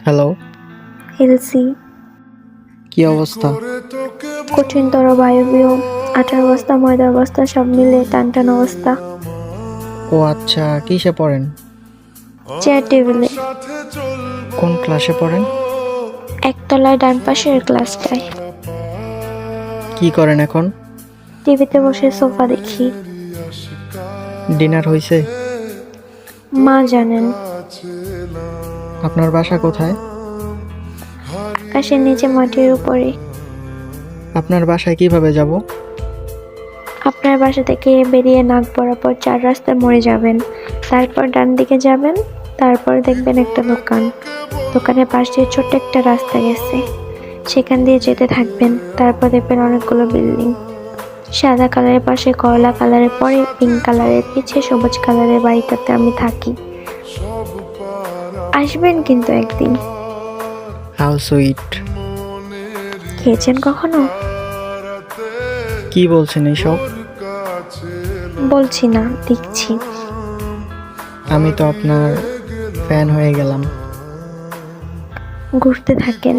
Hello, LC. কি অবস্থা? কঠিনতর বায়বীয়, আটার বস্তা ময়দার বস্তা সব মিলে টানটান অবস্থা। ও আচ্ছা, কিসে পড়েন? চেয়ার টেবিলে, কোন ক্লাসে পড়েন? একতলায় ডান পাশের ক্লাসটায়। কি করেন এখন? টিভিতে বসে সোফা দেখি। ডিনার হইছে? মা জানেন। আপনার বাসা কোথায়? আকাশের নিচে মাটির উপরে। আপনার বাসায় কিভাবে যাব? আপনার বাসা থেকে বেরিয়ে নাক বরাবর 4 রাস্তায় মরে যাবেন, তারপর ডান দিকে যাবেন, তারপর দেখবেন একটা দোকান। দোকানের পাশ দিয়ে ছোট্ট একটা রাস্তা গেছে, সেখান দিয়ে যেতে থাকবেন। তারপর দেখবেন অনেকগুলো বিল্ডিং। সাদা কালারের পাশে কয়লা কালারের, পরে পিঙ্ক কালারের, পিছে সবুজ কালারের বাড়িটাতে আমি থাকি। আসবেন কিন্তু একদিন। How sweet. খেয়েছেন কখনো? কি বলছেন এইসব? বলছি না, দেখছি। আমি তো আপনার ফ্যান হয়ে গেলাম। ঘুরতে থাকেন।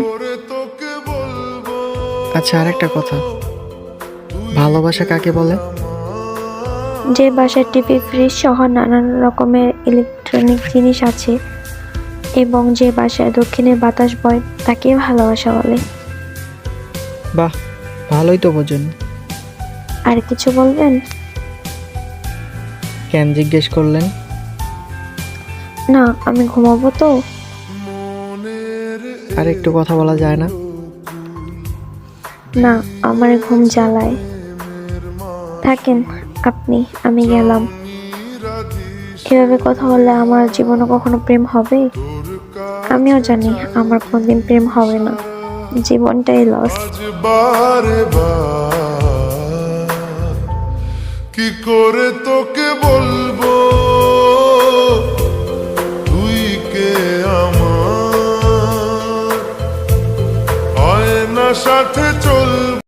আচ্ছা, আরেকটা কথা, ভালোবাসা কাকে বলে? যে বাসায় টিভি, ফ্রিজ সহ নানান রকমের ইলেকট্রনিক জিনিস আছে এবং যে বাসায় দক্ষিণের বাতাস বয়, তাকে ভালোবাসা বলে। বাহ, ভালোই তো বোঝেন। আর কিছু বলবেন? কেন জিজ্ঞেস করলেন? না, আমি ঘুমাবো তো। আর একটু কথা বলা যায় না? না, আমার ঘুম জ্বালায়। থাকেন আপনি, আমি গেলাম। এভাবে কথা বললে আমার জীবনে কখনো প্রেম হবে? আমিও জানি আমার কোনদিন প্রেম হবে না, জীবনটাই লস। কি করে তোকে বলবো তুই কে আমার, হয় না সাথে চল